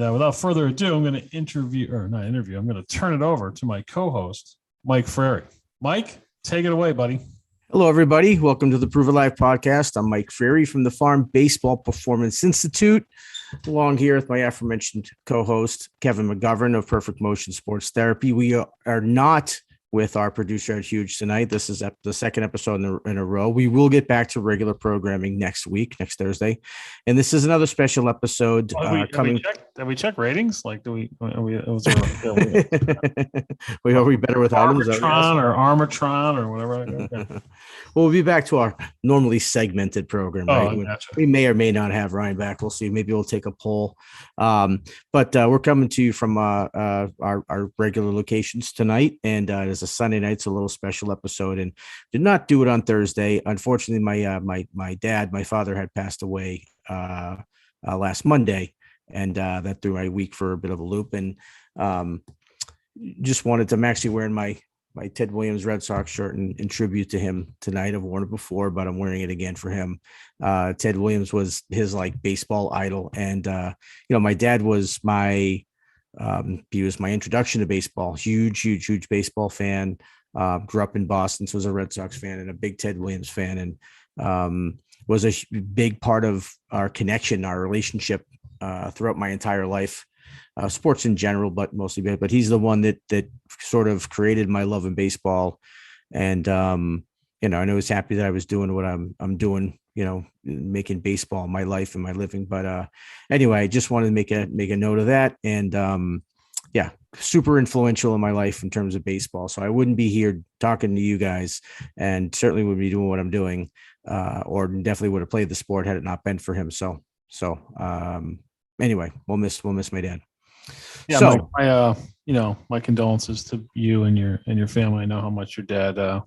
without further ado, I'm going to I'm going to turn it over to my co-host, Mike Frary. Mike, take it away, buddy. Hello, everybody. Welcome to the Prove It Live podcast. I'm Mike Frary from the Farm Baseball Performance Institute, along here with my aforementioned co-host, Kevin McGovern of Perfect Motion Sports Therapy. We are not with our producer at Huge tonight. This is the second episode in a row. We will get back to regular programming next Thursday. And this is another special episode coming. Have we checked ratings? Like, are we better without Armatron or whatever? Well, we'll be back to our normally segmented program, right? Gotcha. We may or may not have Ryan back. We'll see. Maybe we'll take a poll. But we're coming to you from our regular locations tonight. And it is a Sunday night, so a little special episode, and did not do it on Thursday. Unfortunately, my father had passed away last Monday, and that threw my week for a bit of a loop. And just wanted to. I'm actually wearing my Ted Williams Red Sox shirt in tribute to him tonight. I've worn it before, but I'm wearing it again for him. Ted Williams was his baseball idol, and my dad was he was my introduction to baseball. Huge baseball fan. Grew up in Boston, so was a Red Sox fan and a big Ted Williams fan, and was a big part of our connection, our relationship throughout my entire life. Sports in general, but mostly. But he's the one that sort of created my love of baseball, and I know he's happy that I was doing what I'm doing. Making baseball my life and my living. But anyway, I just wanted to make a note of that. And super influential in my life in terms of baseball. So I wouldn't be here talking to you guys, and certainly wouldn't be doing what I'm doing, or definitely would have played the sport had it not been for him. So anyway, we'll miss my dad. Yeah. So my condolences to you and your family. I know how much your dad,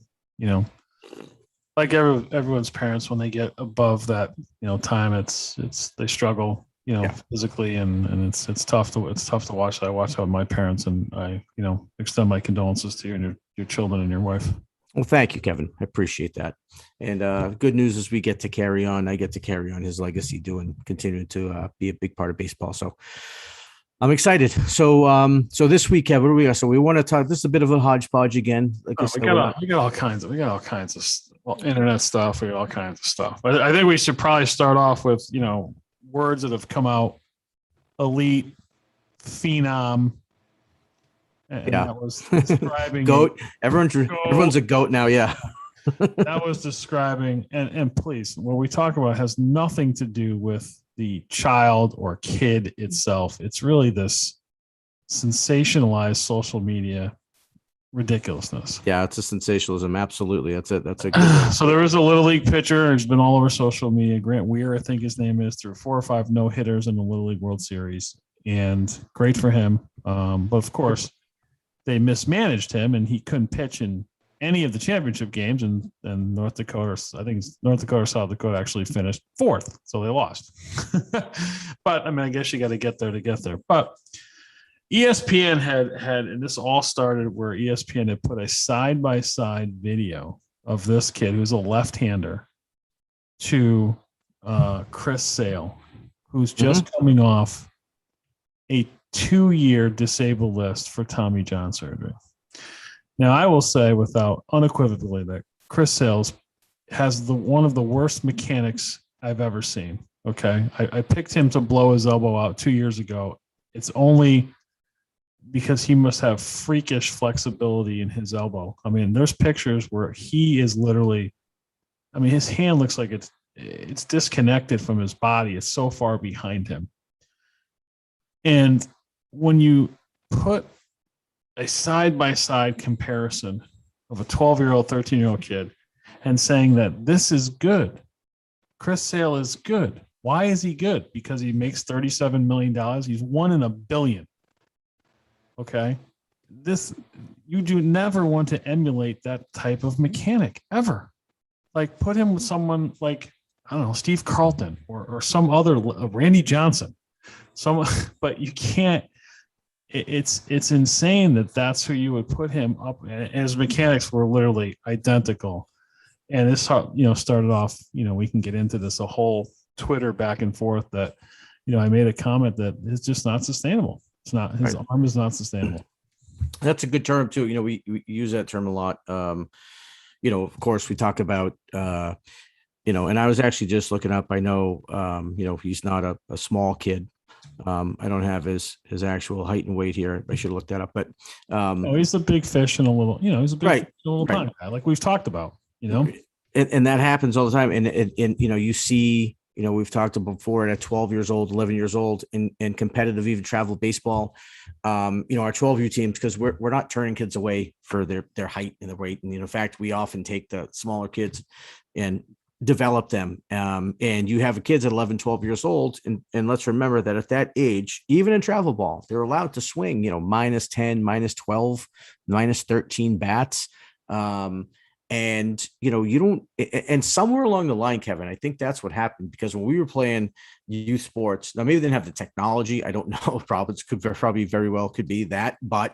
like everyone's parents, when they get above that, time, they struggle, physically, and it's tough to watch that. I watch that with my parents, and I, extend my condolences to you and your children and your wife. Well, thank you, Kevin. I appreciate that. And good news is I get to carry on his legacy, continuing to be a big part of baseball. So I'm excited. So this week, Kevin, what do we got? So we want to talk. This is a bit of a hodgepodge again. We got all kinds of internet stuff. We got all kinds of stuff. But I think we should probably start off with words that have come out: elite, phenom. And that was describing goat. Everyone's a goat now. Yeah. That was describing, and please, what we talk about has nothing to do with the child or kid itself. It's really this sensationalized social media ridiculousness. Yeah, it's a sensationalism. Absolutely. That's a good one. So there was a Little League pitcher who's been all over social media. Grant Weir, I think his name is, through 4 or 5 no-hitters in the Little League World Series. And great for him. But of course, they mismanaged him, and he couldn't pitch in any of the championship games. And North Dakota, I think it's North Dakota, South Dakota actually finished 4th. So they lost. But I guess you got to get there to get there. But ESPN had, and this all started where ESPN had put a side-by-side video of this kid who's a left-hander to Chris Sale, who's just coming off a 2-year disabled list for Tommy John surgery. Now, I will say without unequivocally that Chris Sales has one of the worst mechanics I've ever seen. Okay. I picked him to blow his elbow out 2 years ago. It's only because he must have freakish flexibility in his elbow. There's pictures where he is literally, his hand looks like it's disconnected from his body. It's so far behind him. And when you put a side-by-side comparison of a 12-year-old, 13-year-old kid and saying that this is good, Chris Sale is good. Why is he good? Because he makes $37 million. He's 1 in a billion. Okay. You do never want to emulate that type of mechanic ever. Like, put him with someone like, I don't know, Steve Carlton or some other Randy Johnson. But you can't. It's insane that that's who you would put him up. And his mechanics were literally identical. And this, started off, we can get into this, a whole Twitter back and forth that, I made a comment that it's just not sustainable. It's not, his arm is not sustainable. That's a good term too. We use that term a lot. Of course we talk about, and I was actually just looking up, I know, he's not a small kid. I don't have his actual height and weight here. I should look that up, but he's a big fish and a little, he's a big right, little pond guy, like we've talked about, and that happens all the time. And you see, we've talked about before at 12 years old, 11 years old in competitive, even travel baseball, our 12U teams, because we're not turning kids away for their height and their weight. And in fact, we often take the smaller kids and develop them. And you have kids at 11, 12 years old. And let's remember that at that age, even in travel ball, they're allowed to swing, minus 10, minus 12, minus 13 bats. And you don't, and somewhere along the line, Kevin, I think that's what happened, because when we were playing youth sports, now maybe they didn't have the technology, I don't know, probably very well could be that, but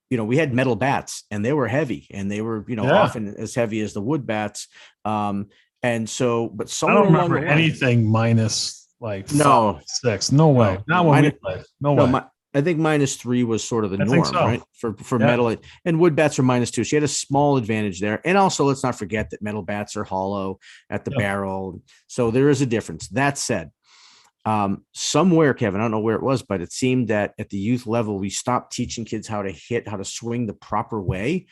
we had metal bats and they were heavy, and they were often as heavy as the wood bats. And so, but I don't remember anything minus like 5, 6. No way. Not when we played. No way. I think -3 was sort of the norm, right? For metal, and wood bats are -2. She had a small advantage there. And also, let's not forget that metal bats are hollow at the barrel. So there is a difference. That said, somewhere, Kevin, I don't know where it was, but it seemed that at the youth level, we stopped teaching kids how to hit, how to swing the proper way.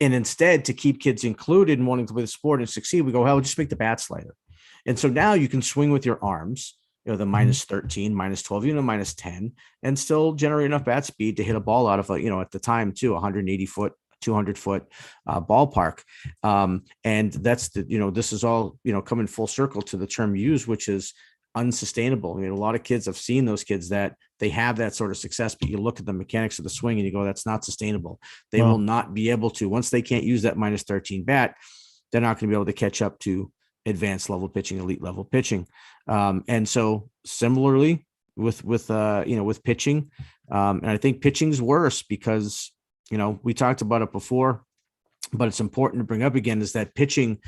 And instead, to keep kids included and wanting to play the sport and succeed, we go, well, just make the bats lighter. And so now you can swing with your arms, the -13, -12, even a -10, and still generate enough bat speed to hit a ball out of at the time too, 180 foot, 200 foot ballpark. And that's this is all, coming full circle to the term used, which is unsustainable. A lot of kids, I've seen those kids that they have that sort of success, but you look at the mechanics of the swing and you go, that's not sustainable. They will not be able to, once they can't use that -13 bat, they're not going to be able to catch up to advanced level pitching, elite level pitching. And so similarly with pitching, and I think pitching's worse because, we talked about it before, but it's important to bring up again, is that pitching,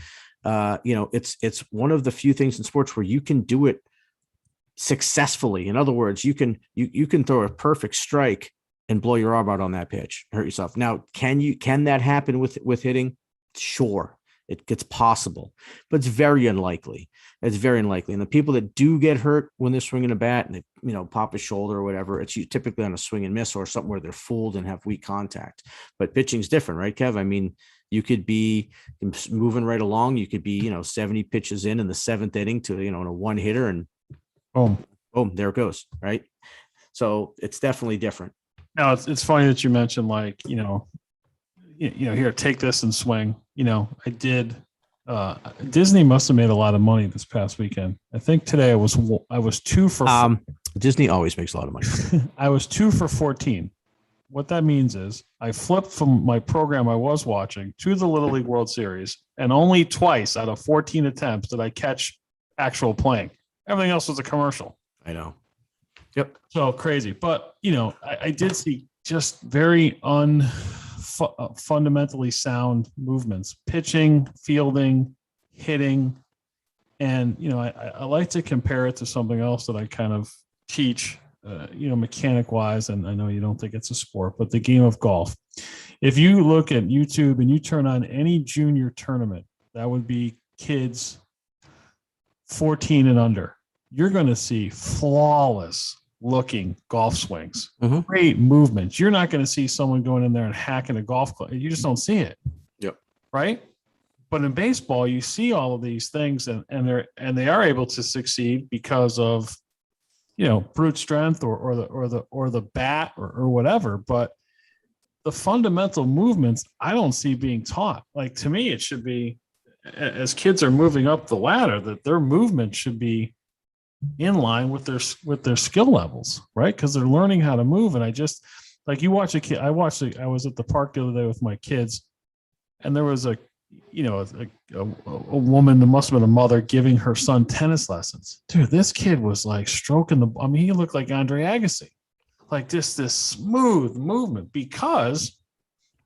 it's one of the few things in sports where you can do it successfully. In other words, you can throw a perfect strike and blow your arm out on that pitch, hurt yourself. Now, can that happen with hitting? Sure. It's possible, but it's very unlikely. It's very unlikely. And the people that do get hurt when they're swinging a bat and they, pop a shoulder or whatever, it's typically on a swing and miss or something where they're fooled and have weak contact. But pitching's different, right, Kev? I mean, you could be moving right along. You could be, 70 pitches in the 7th inning to, in a one hitter, and boom, there it goes. Right. So it's definitely different. Now it's funny that you mentioned, like, here, take this and swing. I did. Disney must have made a lot of money this past weekend. I think today I was 2 for. Disney always makes a lot of money. I was 2 for 14. What that means is I flipped from my program I was watching to the Little League World Series, and only twice out of 14 attempts did I catch actual playing. Everything else was a commercial. I know. Yep. So crazy, but I did see just very fundamentally sound movements, pitching, fielding, hitting. And, I like to compare it to something else that I kind of teach, mechanic wise. And I know you don't think it's a sport, but the game of golf. If you look at YouTube and you turn on any junior tournament, that would be kids 14 and under, you're going to see flawless looking golf swings, great movements. You're not going to see someone going in there and hacking a golf club. You just don't see it. Yep. Right. But in baseball, you see all of these things, and they are able to succeed because of, brute strength or the bat or whatever. But the fundamental movements, I don't see being taught. Like, to me, it should be, as kids are moving up the ladder, that their movement should be in line with their skill levels, right? Because they're learning how to move. And I just, like, you watch a kid. I was at the park the other day with my kids, and there was a woman, that must have been a mother, giving her son tennis lessons. Dude, this kid was like stroking he looked like Andre Agassi, like just this smooth movement, because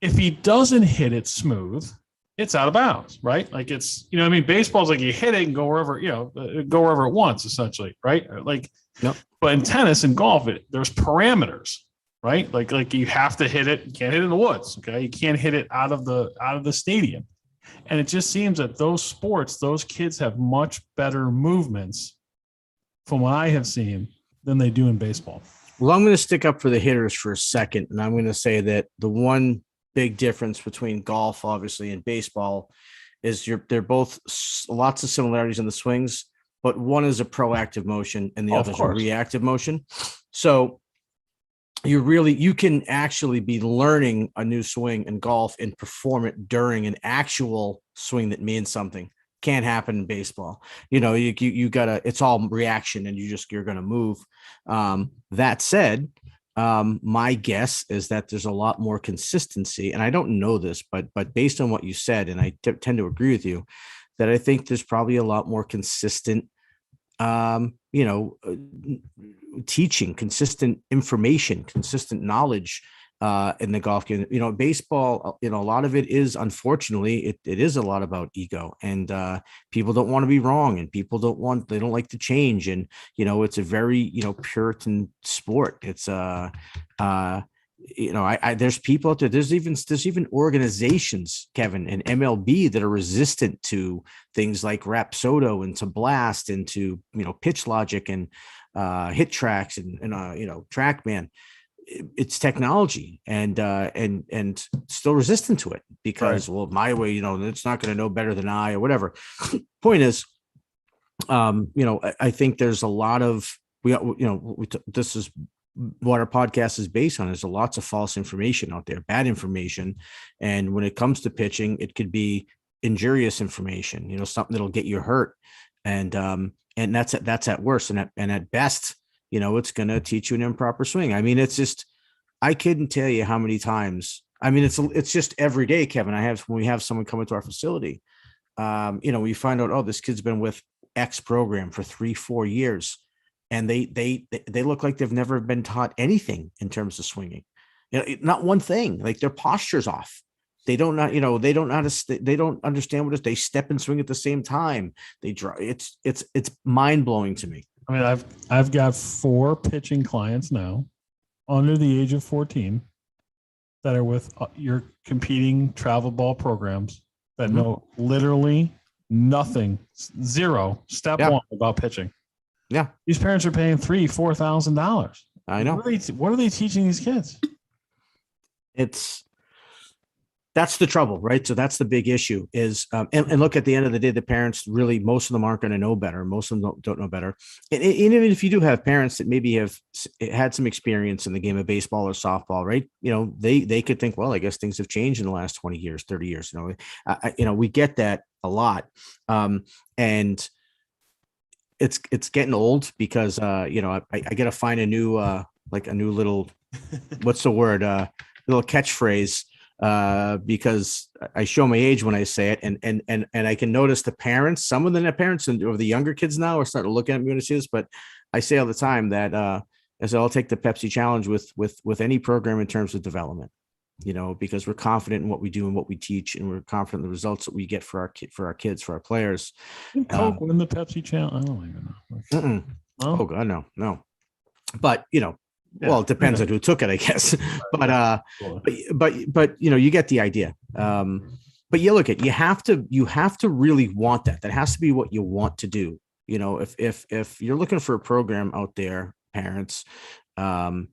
if he doesn't hit it smooth, it's out of bounds, right? Like, it's, baseball's like you hit it and go wherever it wants, essentially, right? Like, Yep. But in tennis and golf, there's parameters, right? Like you have to hit it. You can't hit it in the woods. Okay. You can't hit it out of the stadium. And it just seems that those sports, those kids have much better movements from what I have seen than they do in baseball. Well, I'm going to stick up for the hitters for a second. And I'm going to say that the one big difference between golf, obviously, and baseball is they're both lots of similarities in the swings, but one is a proactive motion and the other is a reactive motion. So you can actually be learning a new swing in golf and perform it during an actual swing that means something. Can't happen in baseball. You gotta, it's all reaction and you're going to move. That said, my guess is that there's a lot more consistency, and I don't know this, but based on what you said, and I tend to agree with you, that I think there's probably a lot more consistent, teaching, consistent information, consistent knowledge in the golf game. Baseball, a lot of it is, unfortunately, it is a lot about ego, and people don't want to be wrong, and people they don't like to change. And, it's a very, Puritan sport. It's there's people out there, there's even organizations, Kevin, and MLB that are resistant to things like Rapsodo and to Blast and to, Pitch Logic and Hit Tracks and TrackMan. It's technology and still resistant to it because, right, well, my way, it's not going to know better than I or whatever. Point is, I think there's a lot of, this is what our podcast is based on. There's lots of false information out there, bad information. And when it comes to pitching, it could be injurious information, something that'll get you hurt. And that's at worst. And at best, it's going to teach you an improper swing. I mean, it's just, I couldn't tell you how many times. I mean, it's just every day, Kevin. When we have someone come into our facility, we find out, oh, this kid's been with X program for 3-4 years, and they look like they've never been taught anything in terms of swinging. Not one thing. Like their posture's off. They don't understand what it is. They step and swing at the same time. They draw. It's mind blowing to me. I mean, I've got 4 pitching clients now under the age of 14 that are with your competing travel ball programs that know literally nothing, zero, step one about pitching. Yeah. These parents are paying $3,000-$4,000. I know. What are they teaching these kids? That's the trouble, right? So that's the big issue is, and look, at the end of the day, the parents really, most of them aren't going to know better. Most of them don't know better. And even if you do have parents that maybe have had some experience in the game of baseball or softball, right? They could think, well, I guess things have changed in the last 20 years, 30 years. We get that a lot. And it's getting old because, I got to find a new little, what's the word? Little catchphrase. Because I show my age when I say it, and I can notice the parents, some of the parents of the younger kids now are starting to look at me when I see this, but I say all the time that as I'll take the Pepsi challenge with any program in terms of development, because we're confident in what we do and what we teach, and we're confident in the results that we get for our kids, for our players. Did Coke win the Pepsi challenge? I don't even know. Oh God, no. But well, it depends on who took it, I guess. But you get the idea. But you look at, you have to really want that. That has to be what you want to do. If you're looking for a program out there, parents, you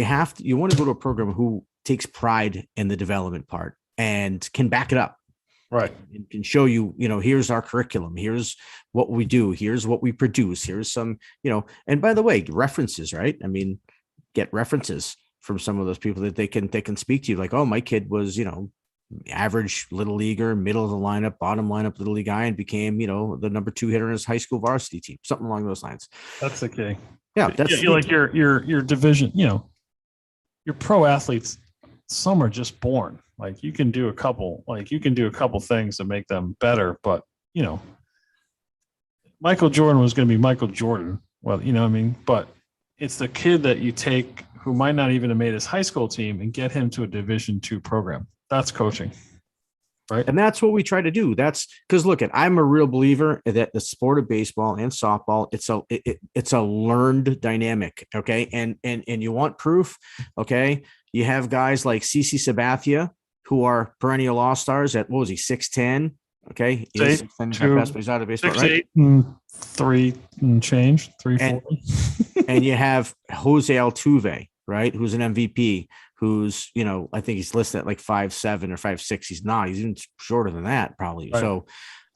want to go to a program who takes pride in the development part and can back it up. Right. And can show you, here's our curriculum. Here's what we do. Here's what we produce. Here's some, and by the way, references, right? I mean, get references from some of those people that they can speak to you, like, oh, my kid was, average little leaguer, middle of the lineup, bottom lineup little league guy, and became, the number 2 hitter in his high school varsity team, something along those lines. That's okay. Yeah. That's like your division, your pro athletes, some are just born. Like you can do a couple things to make them better, but Michael Jordan was going to be Michael Jordan. Well, but it's the kid that you take who might not even have made his high school team and get him to a Division II program. That's coaching. Right. And that's what we try to do. That's because look, I'm a real believer that the sport of baseball and softball, it's a learned dynamic. Okay. And you want proof. Okay. You have guys like CC Sabathia who are perennial all-stars at, what was he, 6'10". Okay. He's out of baseball, 6'8" and 3 and change, 340. And you have Jose Altuve, right, who's an MVP, who's, I think he's listed at like 5'7" or 5'6". He's not. He's even shorter than that, probably. Right. So,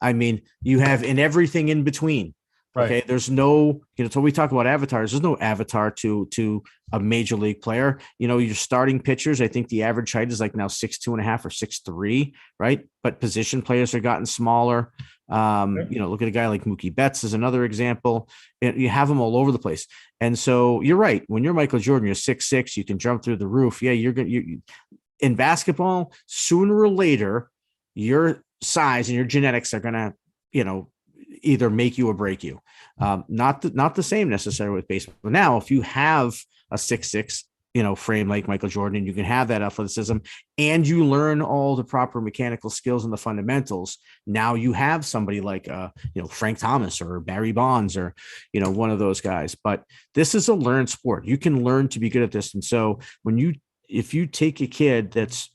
I mean, you have in everything in between. Okay. Right. There's no, so we talk about avatars. There's no avatar to a major league player. Your starting pitchers, I think the average height is like now 6'2.5" or 6'3", right? But position players are gotten smaller. Look at a guy like Mookie Betts is another example. You have them all over the place. And so you're right. When you're Michael Jordan, you're 6'6", you can jump through the roof. Yeah, you in basketball, sooner or later, your size and your genetics are gonna, either make you or break you. Not the same necessarily with baseball. But now, if you have a 6'6", frame like Michael Jordan, and you can have that athleticism and you learn all the proper mechanical skills and the fundamentals. Now you have somebody like, Frank Thomas or Barry Bonds or, one of those guys. But this is a learned sport. You can learn to be good at this. And so if you take a kid that's,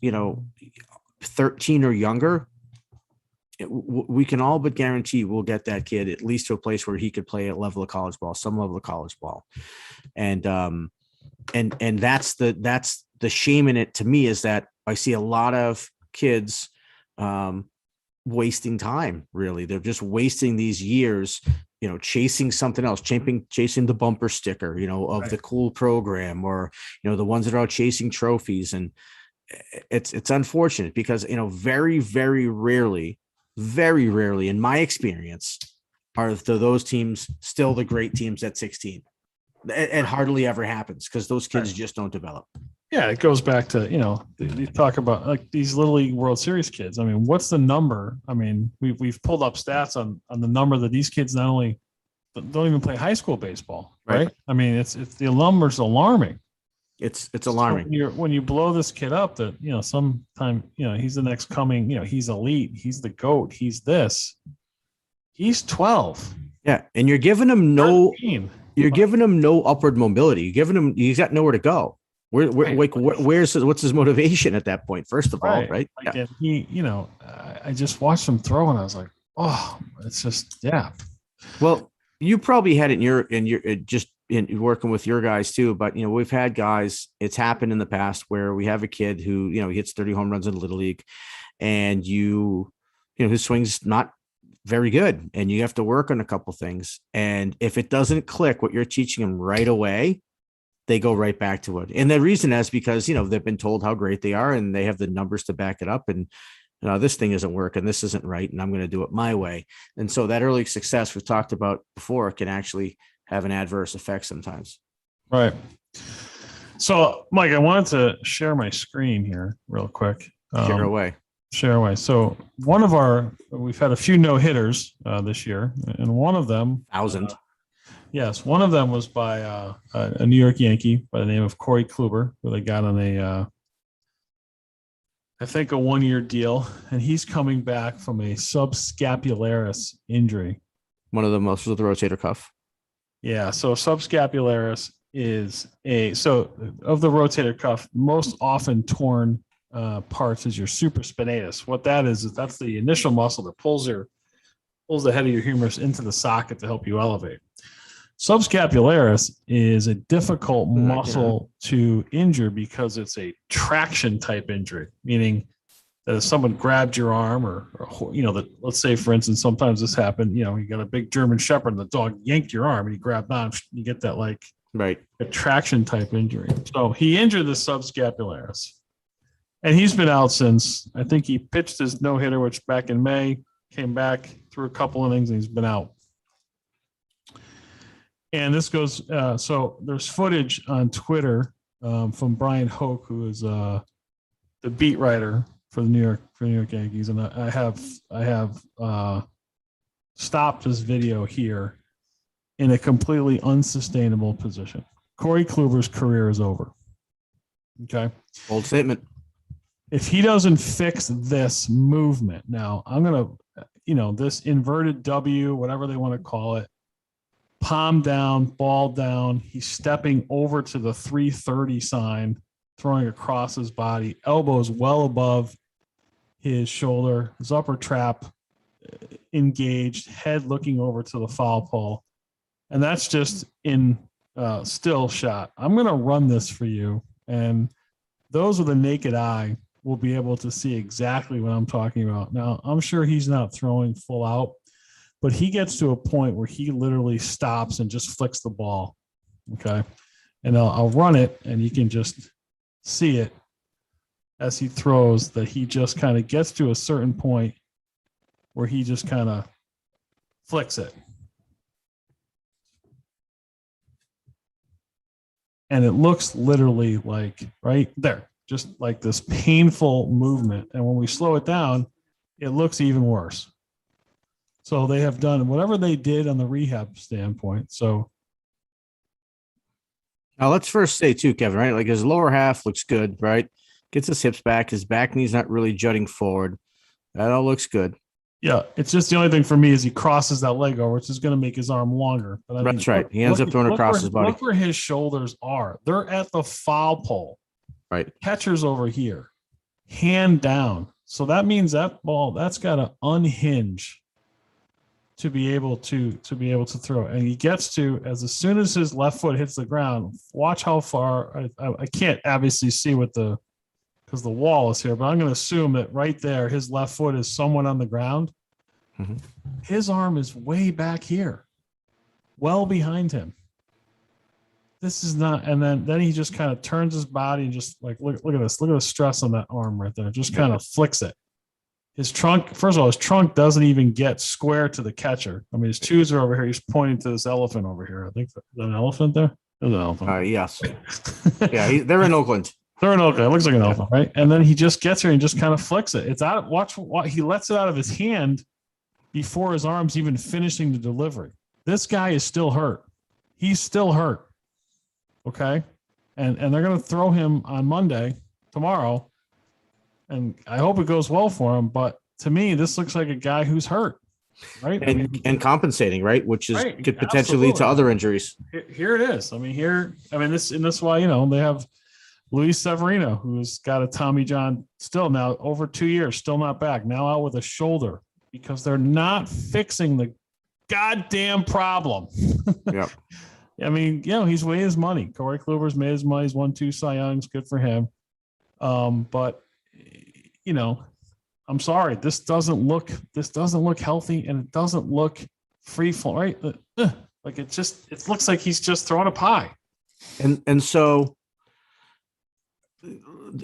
13 or younger, we can all but guarantee we'll get that kid at least to a place where he could play at level of college ball, some level of college ball. And that's the shame in it to me, is that I see a lot of kids wasting time. Really, they're just wasting these years, chasing something else, chasing the bumper sticker, of the cool program, or the ones that are out chasing trophies. And it's unfortunate because very, very rarely in my experience are those teams still the great teams at 16. It hardly ever happens because those kids just don't develop. Yeah, it goes back to, you talk about like these Little League World Series kids. I mean, what's the number? I mean, we've pulled up stats on the number that these kids not only don't even play high school baseball, right? I mean, it's the number's alarming. It's alarming. So when you blow this kid up that, sometime, he's the next coming, he's elite, he's the GOAT, he's this. He's 12. Yeah, and you're giving him You're giving him no upward mobility. He's got nowhere to go. What's his motivation at that point? First of all, right? Like, yeah. I just watched him throw, and I was like, oh, it's just, yeah. Well, you probably had it in working with your guys too, but we've had guys. It's happened in the past where we have a kid who he hits 30 home runs in Little League, and his swing's not very good, and you have to work on a couple things. And if it doesn't click what you're teaching them right away, they go right back to it. And the reason is because, they've been told how great they are and they have the numbers to back it up. And this thing isn't working. This isn't right. And I'm going to do it my way. And so that early success we've talked about before can actually have an adverse effect sometimes. Right. So Mike, I wanted to share my screen here real quick. Share away. So we've had a few no hitters this year, and one of them, 1,000. Yes, one of them was by a New York Yankee by the name of Corey Kluber, who they got on I think a 1-year deal, and he's coming back from a subscapularis injury. One of the most of the rotator cuff. Yeah, so subscapularis is of the rotator cuff, most often torn parts is your supraspinatus. What that is that's the initial muscle that pulls the head of your humerus into the socket to help you elevate. Subscapularis is a difficult muscle to injure because it's a traction type injury, meaning that if someone grabbed your arm or let's say, for instance, sometimes this happened, you got a big German Shepherd and the dog yanked your arm and you grabbed on, you get that a traction type injury. So he injured the subscapularis. And he's been out since, I think he pitched his no-hitter, which back in May, came back, threw a couple innings, and he's been out. And this goes, so there's footage on Twitter from Brian Hoke, who is the beat writer for the New York Yankees. And I have stopped this video here in a completely unsustainable position. Corey Kluber's career is over. Okay. Bold statement. If he doesn't fix this movement, now I'm going to, this inverted W, whatever they want to call it, palm down, ball down. He's stepping over to the 330 sign, throwing across his body, elbows well above his shoulder, his upper trap engaged, head looking over to the foul pole. And that's just in still shot. I'm going to run this for you. And those with the naked eye will be able to see exactly what I'm talking about. Now, I'm sure he's not throwing full out, but he gets to a point where he literally stops and just flicks the ball. Okay. And I'll run it, and you can just see it as he throws, that he just kind of gets to a certain point where he just kind of flicks it. And it looks literally like right there, just like this painful movement. And when we slow it down, it looks even worse. So they have done whatever they did on the rehab standpoint. So now let's first say too, Kevin, right? Like his lower half looks good, right? Gets his hips back. His back knee's not really jutting forward. That all looks good. Yeah, it's just the only thing for me is he crosses that leg over, which is going to make his arm longer. But That's right. He ends up throwing across his body. Look where his shoulders are. They're at the foul pole. Right. Catcher's over here, hand down. So that means that ball, that's got to unhinge to be able to throw. And he gets to, as soon as his left foot hits the ground, watch how far. I can't obviously see because the wall is here, but I'm going to assume that right there, his left foot is somewhat on the ground. Mm-hmm. His arm is way back here, well behind him. This is not, and then he just kind of turns his body and just like, look at this. Look at the stress on that arm right there. Just kind of flicks it. His trunk, first of all, his trunk doesn't even get square to the catcher. I mean, his toes are over here. He's pointing to this elephant over here. I think is an elephant there. There's an elephant. Yes. Yeah, they're in Oakland. They're in Oakland. It looks like an elephant, right? And then he just gets here and just kind of flicks it. It's out. Watch. He lets it out of his hand before his arm's even finishing the delivery. This guy is still hurt. He's still hurt. Okay. And they're going to throw him on Monday, tomorrow. And I hope it goes well for him. But to me, this looks like a guy who's hurt. Right. And compensating, right? Which is right, could potentially lead to other injuries. Here it is. This is why, they have Luis Severino, who's got a Tommy John still now over 2 years, still not back, now out with a shoulder because they're not fixing the goddamn problem. Yep. He's made his money. Corey Kluber's made his money. He's won 2 Cy Youngs. Good for him. But I'm sorry. This doesn't look healthy, and it doesn't look free flow, right? Like it looks like he's just throwing a pie. And so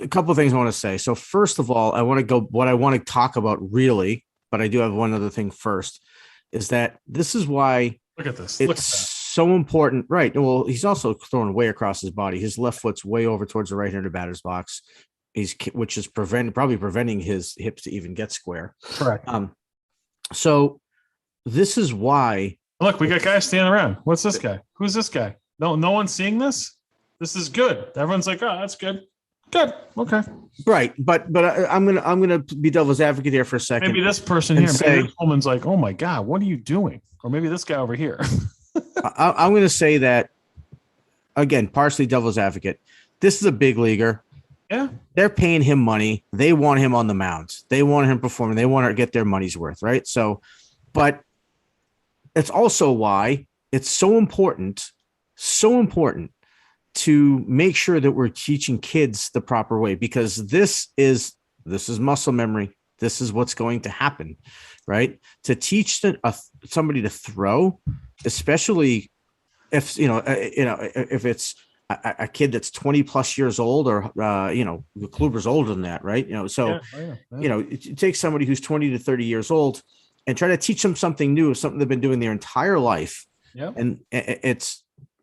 a couple of things I want to say. So first of all, what I want to talk about really, but I do have one other thing first, is that this is why look at this. It's so important, right? Well, he's also throwing way across his body. His left foot's way over towards the right-handed batter's box, which is probably preventing his hips to even get square. Correct. So this is why. Look, we got guys standing around. What's this guy? Who's this guy? No one's seeing this. This is good. Everyone's like, oh, that's good. Good. Okay. Right. But I'm gonna be devil's advocate here for a second. Maybe this person here, maybe this woman's like, oh my God, what are you doing? Or maybe this guy over here. I'm going to say that, again, partially devil's advocate. This is a big leaguer. Yeah. They're paying him money. They want him on the mound. They want him performing. They want to get their money's worth, right? So, but it's also why it's so important to make sure that we're teaching kids the proper way, because this is muscle memory. This is what's going to happen, right? To teach somebody to throw, especially if it's a kid that's 20 plus years old, or Kluber's older than that, right? It takes somebody who's 20 to 30 years old and try to teach them something new, something they've been doing their entire life. Yeah, and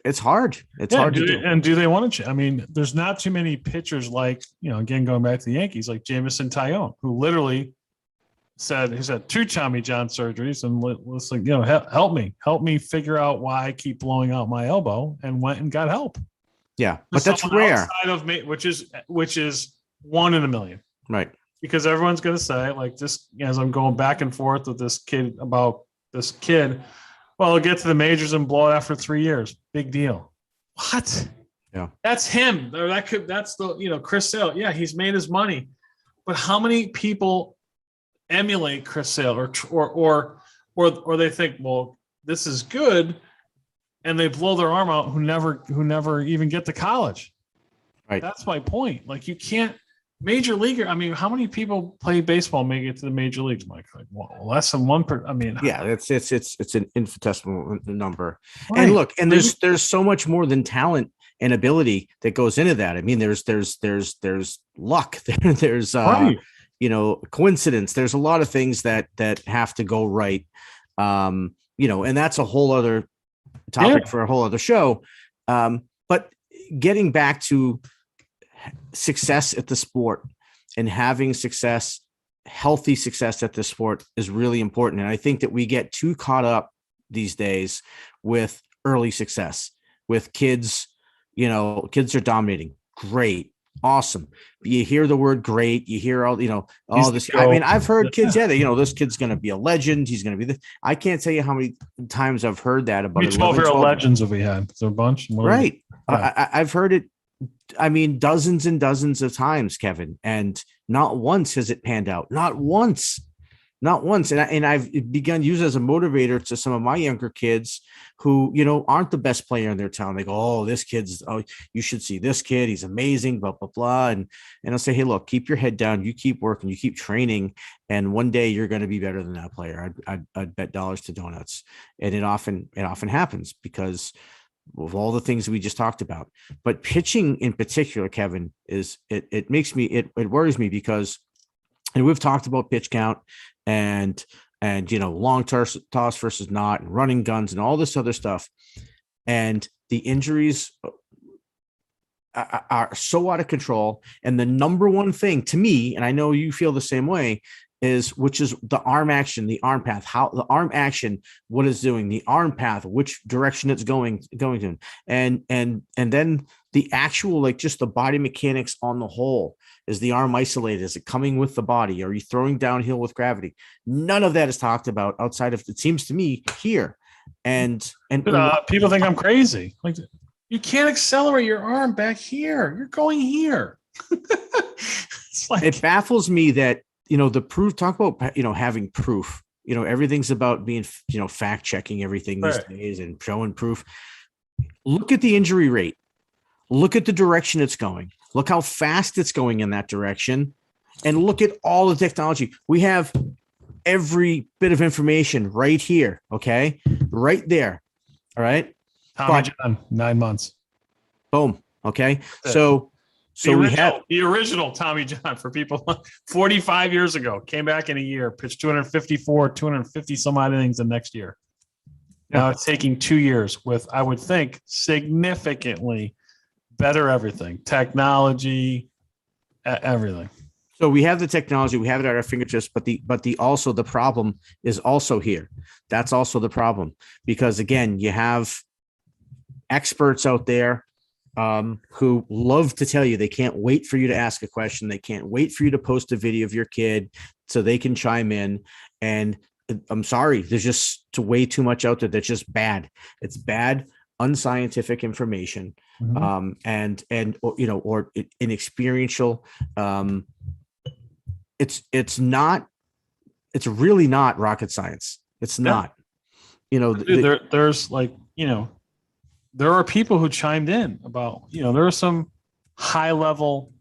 it's hard. It's hard to do. And do they want to? There's not too many pitchers like, again, going back to the Yankees, like Jameson Taillon, who literally said he's had 2 Tommy John surgeries and was like, help me figure out why I keep blowing out my elbow, and went and got help. Yeah, but that's rare. Outside of me, which is 1 in a million. Right. Because everyone's going to say, like, this, as I'm going back and forth with this kid about this kid, well, he'll get to the majors and blow it after 3 years. Big deal. What? Yeah. That's him. That's the, Chris Sale. Yeah, he's made his money. But how many people emulate Chris Sale or they think, well, this is good, and they blow their arm out who never even get to college. Right. That's my point. Like, you can't major leaguer. I mean, how many people play baseball make it to the major leagues, Mike? Like, well, less than one per. I mean, yeah, it's an infinitesimal number. Right. And look, and there's so much more than talent and ability that goes into that. I mean, there's luck, there's right. Coincidence. There's a lot of things that have to go right. And that's a whole other topic for a whole other show. But getting back to success at the sport and having success, healthy success at the sport is really important. And I think that we get too caught up these days with early success with kids. Kids are dominating. Great. Awesome. You hear the word great. You hear all this. I mean, I've heard kids, this kid's going to be a legend. He's going to be this. I can't tell you how many times I've heard that about 12 legends have we had. Is there a bunch? Right. I've heard it. I mean, dozens and dozens of times, Kevin, and not once has it panned out. Not once. And I've begun using it as a motivator to some of my younger kids who, aren't the best player in their town. They go, oh, you should see this kid. He's amazing, blah, blah, blah. And I'll say, hey, look, keep your head down. You keep working, you keep training. And one day you're going to be better than that player. I'd bet dollars to donuts. And it often happens because of all the things we just talked about. But pitching in particular, Kevin, it worries me because, and we've talked about pitch count and long toss versus not, and running guns and all this other stuff. And the injuries are so out of control. And the number one thing to me, and I know you feel the same way, which is the arm action, the arm path, how the arm action, what it's doing, the arm path, which direction it's going to, and then the actual, like, just the body mechanics on the whole. Is the arm isolated? Is it coming with the body? Are you throwing downhill with gravity? None of that is talked about outside of, it seems to me, here. And people think I'm crazy. Like, you can't accelerate your arm back here. You're going here. It's like, it baffles me that, the proof, talk about, having proof, everything's about being, fact checking everything these days and showing proof. Look at the injury rate. Look at the direction it's going. Look how fast it's going in that direction. And look at all the technology. We have every bit of information right here. Okay. Right there. All right. Tommy John, 9 months. Boom. Okay. So we have the original Tommy John, for people 45 years ago, came back in a year, pitched 250 some odd innings the next year. Now it's taking 2 years with, I would think, significantly better everything, technology, everything. So we have the technology, we have it at our fingertips, but the problem is also here. That's also the problem, because again, you have experts out there who love to tell you they can't wait for you to ask a question. They can't wait for you to post a video of your kid so they can chime in. And I'm sorry, there's just way too much out there that's just bad. It's bad, unscientific information, and or inexperiential. It's really not rocket science. It's not. There's there are people who chimed in about, there are some high level,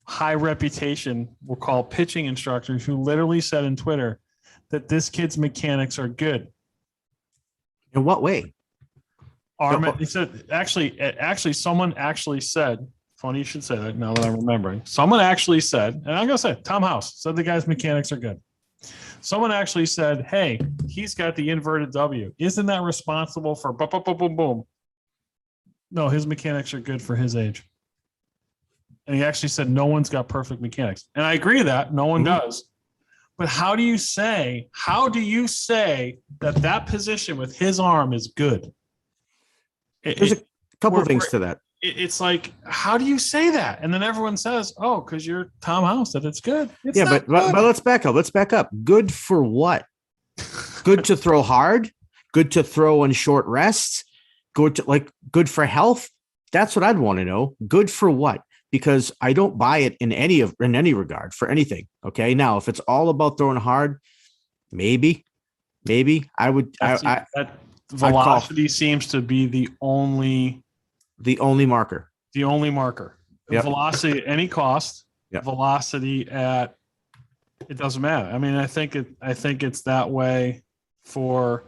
high reputation, we'll call pitching instructors, who literally said in Twitter that this kid's mechanics are good. In what way? He said, actually, someone actually said, funny you should say that now that I'm remembering. Someone actually said, and I'm going to say, Tom House said the guy's mechanics are good. Someone actually said, hey, he's got the inverted W. Isn't that responsible for boom, boom, boom, boom, boom? No, his mechanics are good for his age. And he actually said no one's got perfect mechanics. And I agree that no one does. But how do you say that position with his arm is good? There's a couple of things to that. it's like, how do you say that? And then everyone says, oh, because you're Tom House, that it's good. It's Yeah, not but good. let's back up. Let's back up. Good for what? Good to throw hard, good to throw on short rests, good for health. That's what I'd want to know. Good for what? Because I don't buy it in any regard for anything. Okay. Now, if it's all about throwing hard, maybe I would, That I'd call velocity seems to be the only marker. Yep. Velocity at any cost. Yep. Velocity at, it doesn't matter. I mean, I think it's that way for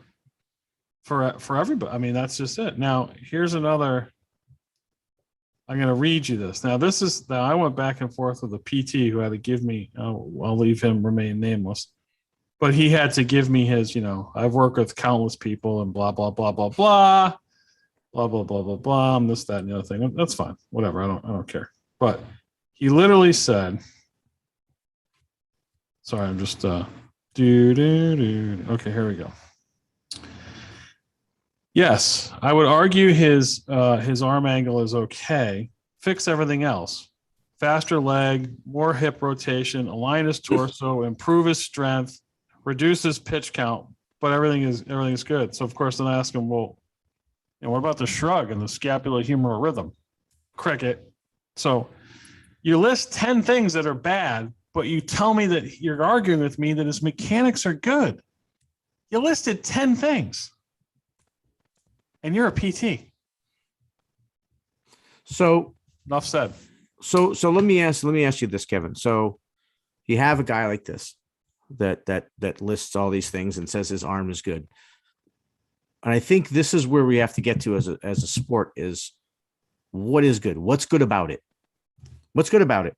everybody. I mean, that's just it. Now, here's another. I'm going to read you this. Now, I went back and forth with a PT who had to give me. I'll leave him remain nameless, but he had to give me his. I've worked with countless people and blah blah blah blah blah, blah blah blah blah blah. This, that, and the other thing. That's fine. Whatever. I don't care. But he literally said. Sorry, I'm just Okay, here we go. Yes, I would argue his arm angle is okay. Fix everything else. Faster leg, more hip rotation, align his torso, improve his strength, reduce his pitch count, but everything is good. So of course, then I ask him, well, what about the shrug and the scapulohumeral rhythm? Cricket. So you list 10 things that are bad, but you tell me that you're arguing with me that his mechanics are good. You listed 10 things. And you're a PT. So enough said. So let me ask you this, Kevin. So you have a guy like this that lists all these things and says his arm is good. And I think this is where we have to get to as a sport is what is good? What's good about it? What's good about it?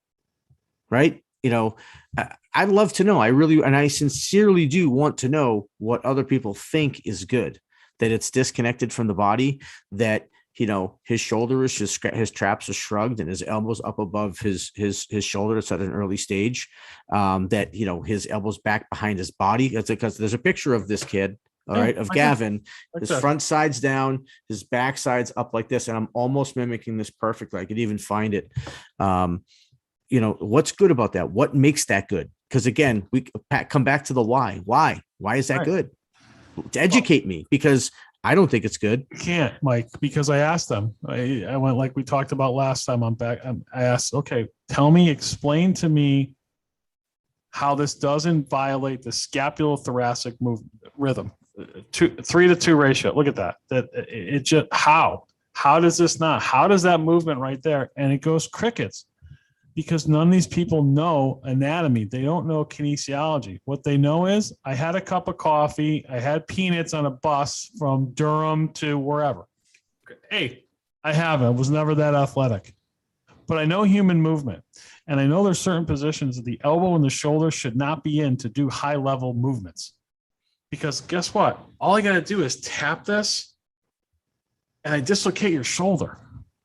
Right? I'd love to know. I sincerely do want to know what other people think is good, that it's disconnected from the body, that, his shoulder is just, his traps are shrugged and his elbows up above his shoulder. It's at an early stage, that, his elbows back behind his body. That's because there's a picture of this kid. All right. Of Gavin, his front side's down, his back side's up like this. And I'm almost mimicking this perfectly. I could even find it. What's good about that? What makes that good? Because again, we come back to the why. Why is that good? To educate me, because I don't think it's good. You can't, Mike, because I asked them. I went like we talked about last time. I'm back. I asked, okay, explain to me how this doesn't violate the scapulothoracic rhythm. 3-to-2 ratio. Look at that. That it just how does this not? How does that movement right there? And it goes crickets. Because none of these people know anatomy. They don't know kinesiology. What they know is I had a cup of coffee. I had peanuts on a bus from Durham to wherever. Hey, I was never that athletic. But I know human movement. And I know there's certain positions that the elbow and the shoulder should not be in to do high-level movements. Because guess what? All I got to do is tap this, and I dislocate your shoulder.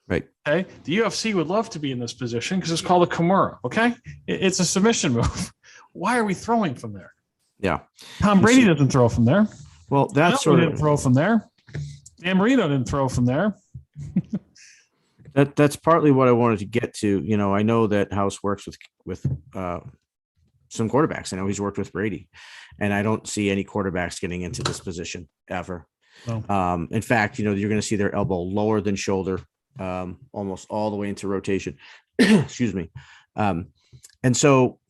Right. Okay. The UFC would love to be in this position because it's called a Kimura. Okay. It's a submission move. Why are we throwing from there? Yeah. Tom Brady doesn't throw from there. Well, that's sort of didn't throw from there. Dan Marino didn't throw from there. That's partly what I wanted to get to. I know that House works with some quarterbacks. I know he's worked with Brady, and I don't see any quarterbacks getting into this position ever. Oh. In fact, you're going to see their elbow lower than shoulder. Almost all the way into rotation. Excuse me. And so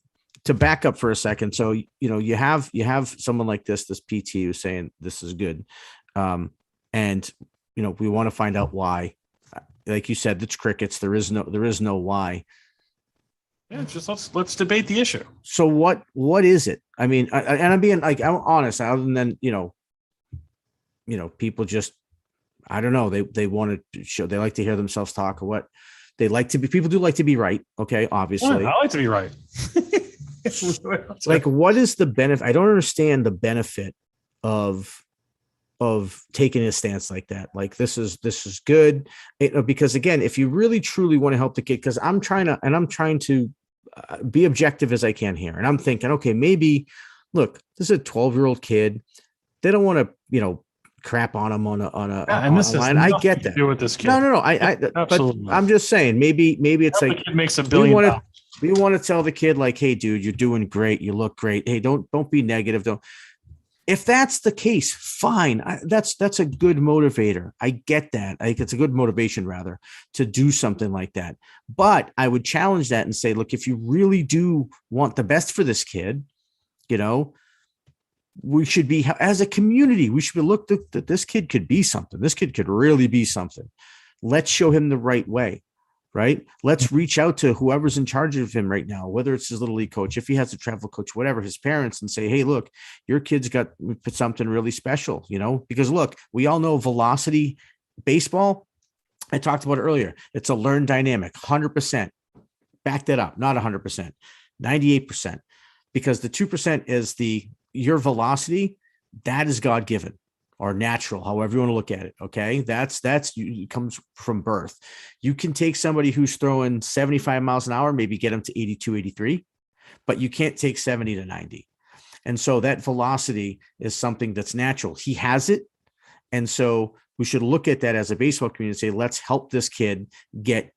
to back up for a second, so you have someone like this PT who's saying this is good, and we want to find out why. Like you said, it's crickets. There is no why. Yeah, just let's debate the issue. So what is it? I mean, and I'm being I'm honest. Other than people just. I don't know. They want to show, they like to hear themselves talk, or what they like to be. People do like to be right. Okay. Obviously. I like to be right. Like, what is the benefit? I don't understand the benefit of taking a stance like that. Like, this is good. Because again, if you really truly want to help the kid, cause I'm trying to be objective as I can here. And I'm thinking, okay, maybe look, this is a 12-year-old kid. They don't want to, crap on him on a and this is line. I get to that. do with this kid. No. But Absolutely. I'm just saying, maybe it's The like kid makes $1 billion. we want to tell the kid like, hey, dude, you're doing great. You look great. Hey, don't be negative. Don't. If that's the case, fine. That's a good motivator. I get that. It's a good motivation rather to do something like that. But I would challenge that and say, look, if you really do want the best for this kid, we should be, as a community, we should be look that this kid could be something. This kid could really be something. Let's show him the right way. Right. Let's reach out to whoever's in charge of him right now, whether it's his little league coach, if he has a travel coach, whatever, his parents, and say, hey, look, your kid's got something really special, because look, we all know velocity baseball. I talked about it earlier. It's a learned dynamic, 100%. Back that up, not 100%, 98%, because the 2% is your velocity. That is God given. Or natural, however you want to look at it. Okay. It comes from birth. You can take somebody who's throwing 75 miles an hour, maybe get them to 82, 83, but you can't take 70 to 90. And so that velocity is something that's natural. He has it. And so we should look at that as a baseball community and say, let's help this kid get,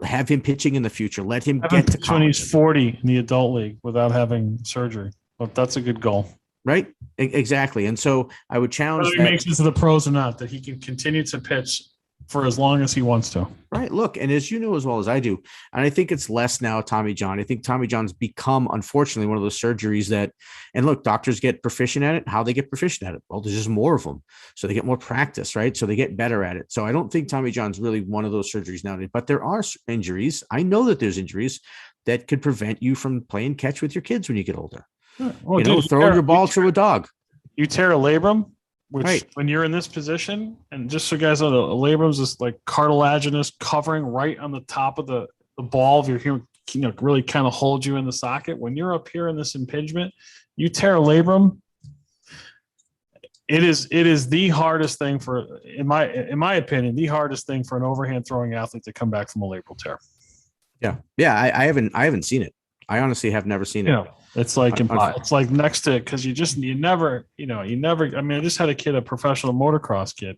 have him pitching in the future. Let him get to college. When he's 40 in the adult league without having surgery. But that's a good goal. Right. Exactly. And so I would challenge whether he makes it to the pros or not, that he can continue to pitch for as long as he wants to. Right. Look, and as you know as well as I do, and I think it's less now Tommy John. I think Tommy John's become, unfortunately, one of those surgeries that, and look, doctors get proficient at it. How they get proficient at it? Well, there's just more of them. So they get more practice, right? So they get better at it. So I don't think Tommy John's really one of those surgeries nowadays, but there are injuries. I know that there's injuries that could prevent you from playing catch with your kids when you get older. Well, throwing your ball to a dog. You tear a labrum, which right. When you're in this position, and just so you guys know, a labrum is this like cartilaginous covering right on the top of the ball of your human, really kind of holds you in the socket. When you're up here in this impingement, you tear a labrum. It is the hardest thing in my opinion, the hardest thing for an overhand throwing athlete to come back from a labral tear. Yeah. I haven't seen it. I honestly have never seen it. It's like it's like next to it because you never. I mean, I just had a professional motocross kid.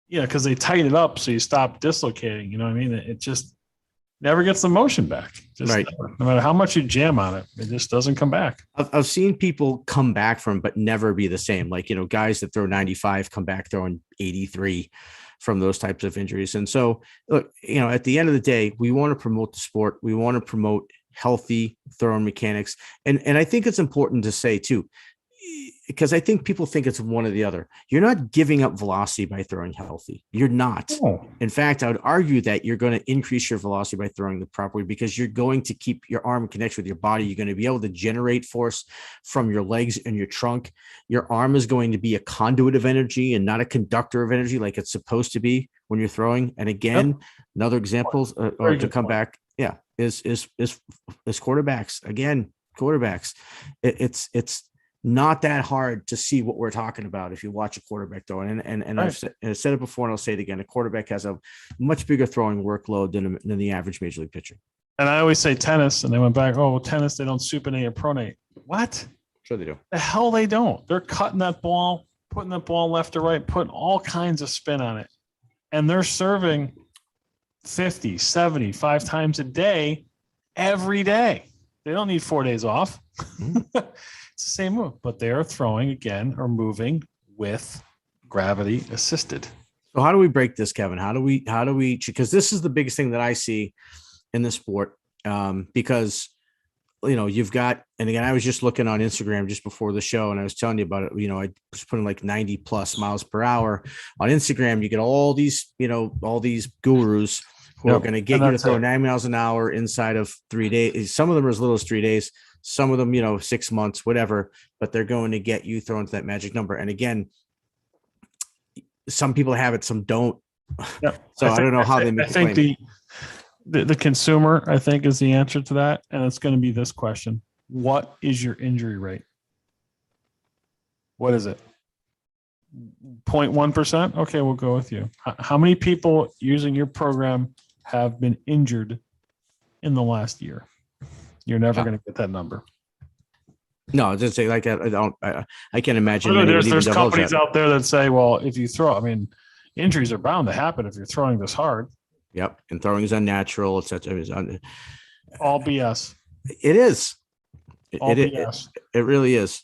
Because they tighten it up so you stop dislocating. You know what I mean? It just never gets the motion back. Right. No matter how much you jam on it, it just doesn't come back. I've seen people come back from, but never be the same. Like guys that throw 95 come back throwing 83 from those types of injuries. And so, look, at the end of the day, we want to promote the sport. We want to promote healthy throwing mechanics. And I think it's important to say too, because I think people think it's one or the other. You're not giving up velocity by throwing healthy. You're not. Oh. In fact, I would argue that you're going to increase your velocity by throwing the proper way because you're going to keep your arm connected with your body. You're going to be able to generate force from your legs and your trunk. Your arm is going to be a conduit of energy and not a conductor of energy like it's supposed to be when you're throwing. And again, another example or to come back. Yeah. Is quarterbacks. Again, quarterbacks. It's not that hard to see what we're talking about if you watch a quarterback throw. And I've said it before and I'll say it again. A quarterback has a much bigger throwing workload than the average major league pitcher. And I always say tennis, and they went back, tennis, they don't supinate or pronate. What? Sure they do. The hell they don't. They're cutting that ball, putting that ball left to right, putting all kinds of spin on it. And they're serving 50, 70, 5 times a day, every day. They don't need 4 days off. It's the same move, but they are throwing again or moving with gravity assisted. So how do we break this, Kevin? How do we, because this is the biggest thing that I see in the sport. Because, you've got, and again, I was just looking on Instagram just before the show and I was telling you about it. I was putting like 90 plus miles per hour on Instagram. You get all these gurus who are going to get you to throw 9 miles an hour inside of 3 days. Some of them are as little as 3 days. Some of them, 6 months, whatever, but they're going to get you thrown to that magic number. And again, some people have it, some don't. Yep. So I don't know how they make it. I think the consumer, I think, is the answer to that. And it's going to be this question. What is your injury rate? What is it? 0.1%? Okay, we'll go with you. How many people using your program have been injured in the last year? You're never going to get that number. No, I just say like I can't imagine Literally, many would even there's divulge companies that. out there that say, well, if you throw, I mean, injuries are bound to happen if you're throwing this hard. Yep, and throwing is unnatural, etc. All BS. It is. All It BS. it really is.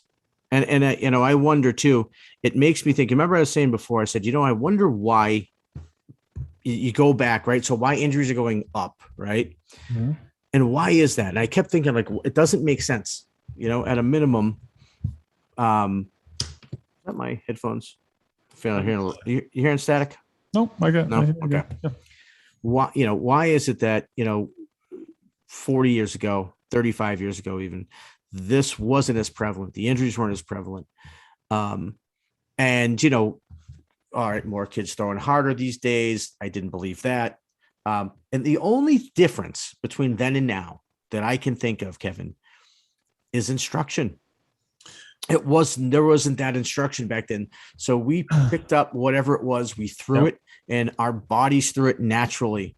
And I wonder too. It makes me think. Remember, I was saying before. I said, I wonder why you go back, right? So why injuries are going up, right? Mm-hmm. And why is that? And I kept thinking, like, it doesn't make sense. At a minimum, not my headphones. Feeling hearing a little, you hearing static? Nope, I got. No, okay. Yeah. Why is it that 40 years ago, 35 years ago, even this wasn't as prevalent. The injuries weren't as prevalent. And all right, more kids throwing harder these days. I didn't believe that. And the only difference between then and now that I can think of, Kevin, is instruction. There wasn't that instruction back then. So we picked up whatever it was, we threw it, and our bodies threw it naturally.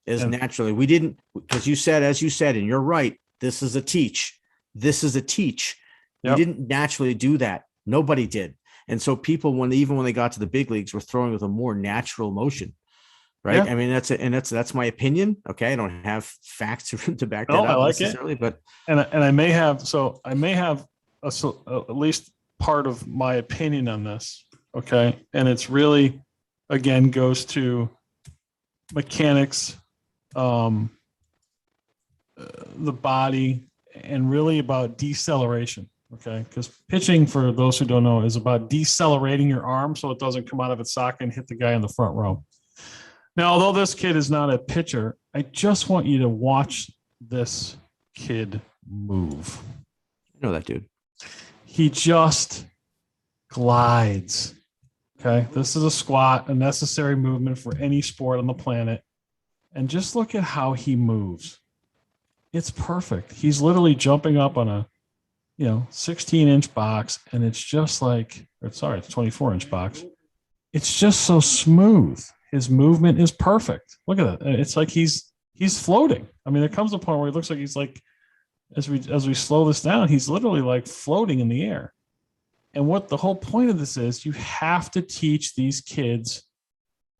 Naturally. We didn't, because as you said, and you're right, this is a teach. We didn't naturally do that. Nobody did. And so people, when they got to the big leagues, were throwing with a more natural motion. Right. Yeah. I mean, that's my opinion. Okay. I don't have facts to back that up I like necessarily, but I may have at least part of my opinion on this. Okay. And it's really, again, goes to mechanics, the body, and really about deceleration. Okay. Because pitching, for those who don't know, is about decelerating your arm so it doesn't come out of its socket and hit the guy in the front row. Now, although this kid is not a pitcher, I just want you to watch this kid move. I know that dude. He just glides. Okay. This is a squat, a necessary movement for any sport on the planet. And just look at how he moves. It's perfect. He's literally jumping up on a 16-inch box, and it's just like, it's 24-inch box. It's just so smooth. His movement is perfect. Look at that. It's like he's floating. I mean, there comes a point where he looks like he's like, as we slow this down, he's literally like floating in the air. And what the whole point of this is, you have to teach these kids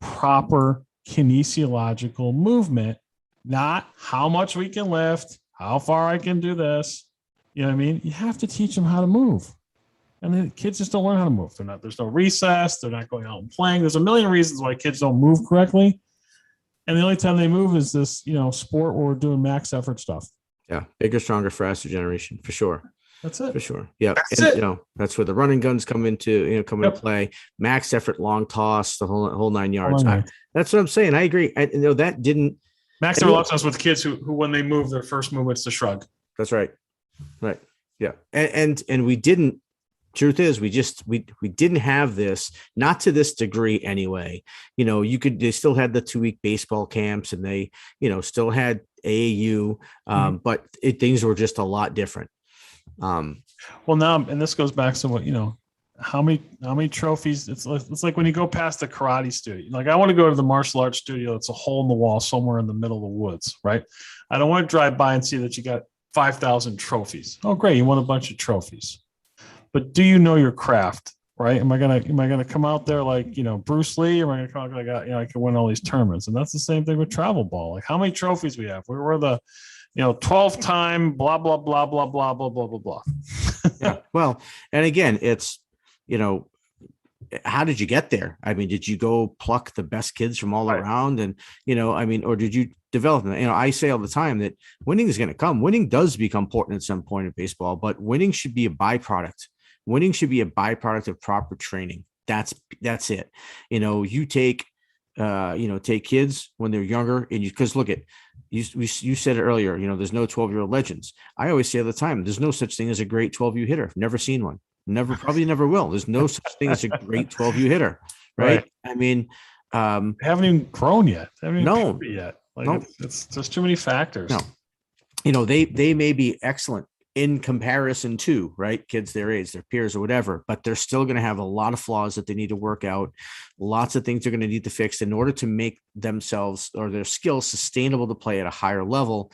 proper kinesiological movement, not how much we can lift, how far I can do this. You know what I mean? You have to teach them how to move. And the kids just don't learn how to move. There's no recess. They're not going out and playing. There's a million reasons why kids don't move correctly. And the only time they move is this, sport where we're doing max effort stuff. Yeah. Bigger, stronger, faster generation, for sure. That's it. For sure. Yeah. That's where the running guns come into play. Max effort, long toss, the whole 9 yards. That's what I'm saying. I agree. That didn't. Max effort long toss with kids who, when they move, their first movement's to shrug. That's right. Right. Yeah. And we didn't. Truth is, we didn't have this, not to this degree anyway. They still had the 2-week baseball camps, and they, still had AAU, but things were just a lot different. Well, now, and this goes back to what, how many trophies. It's like when you go past the karate studio, like I want to go to the martial arts studio. It's a hole in the wall somewhere in the middle of the woods, right? I don't want to drive by and see that you got 5,000 trophies. Oh, great. You won a bunch of trophies. But do you know your craft, right? Am I gonna come out there like Bruce Lee, or am I gonna come out like I can win all these tournaments? And that's the same thing with travel ball. Like how many trophies we have? We're the 12-time blah blah blah blah blah blah blah blah blah. Yeah. Well, and again, it's how did you get there? I mean, did you go pluck the best kids from all around, and or did you develop them? I say all the time that winning is going to come. Winning does become important at some point in baseball, but winning should be a byproduct. Winning should be a byproduct of proper training. That's it. You take kids when they're younger, and because look at you said it earlier, there's no 12-year-old legends. I always say all the time, there's no such thing as a great 12U hitter. Never seen one. Probably never will. There's no such thing as a great 12U hitter. Right. I mean, they haven't even grown yet. They haven't even no, yet. Like it's there's too many factors. No, they may be excellent in comparison to kids their age, their peers or whatever, but they're still going to have a lot of flaws that they need to work out. Lots of things they're going to need to fix in order to make themselves or their skills sustainable to play at a higher level.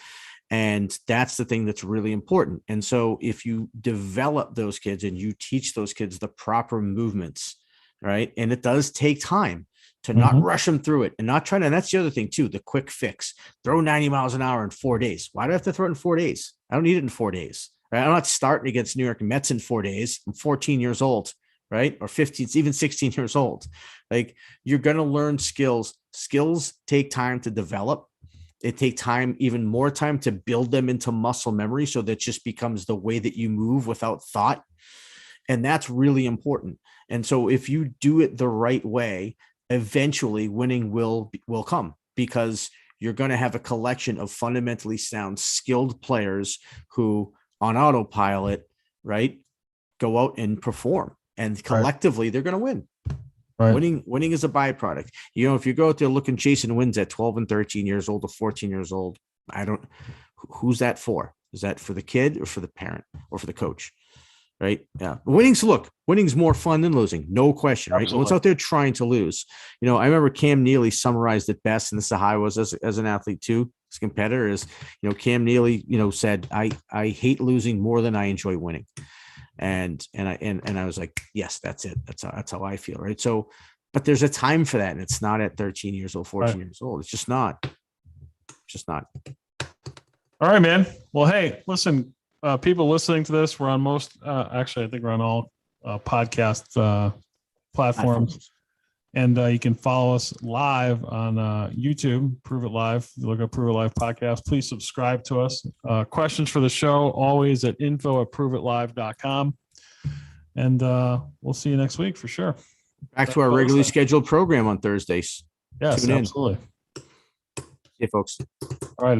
And that's the thing that's really important. And so if you develop those kids and you teach those kids the proper movements, right? And it does take time to not rush them through it and not trying to, and that's the other thing too, the quick fix, throw 90 miles an hour in 4 days. Why do I have to throw it in 4 days? I don't need it in 4 days, right? I'm not starting against New York Mets in 4 days. I'm 14 years old, right? Or 15, even 16 years old. Like, you're going to learn skills. Skills take time to develop. It takes time, even more time, to build them into muscle memory. So that just becomes the way that you move without thought. And that's really important. And so if you do it the right way, eventually winning will come, because you're going to have a collection of fundamentally sound, skilled players who on autopilot, right, go out and perform, and collectively they're going to win. Right. Winning is a byproduct. You know, if you go out there looking, chasing wins at 12 and 13 years old or 14 years old, who's that for? Is that for the kid or for the parent or for the coach? Right. Yeah. Winning's more fun than losing. No question. Right. Absolutely. One's out there trying to lose. You know, I remember Cam Neely summarized it best, and this is how I was as an athlete too, as a competitor, is, you know, Cam Neely, you know, said, I hate losing more than I enjoy winning. And I was like, yes, that's it. That's how I feel. Right. So, but there's a time for that. And it's not at 13 years old, 14 years old. It's just not. All right, man. Well, hey, listen, people listening to this, we're on most, actually, I think we're on all podcast platforms. And you can follow us live on YouTube, Prove It Live. You look up Prove It Live podcast. Please subscribe to us. Questions for the show, always at info@proveitlive.com. And we'll see you next week for sure. Back to our regularly scheduled program on Thursdays. Yes, absolutely. See you, folks. All right.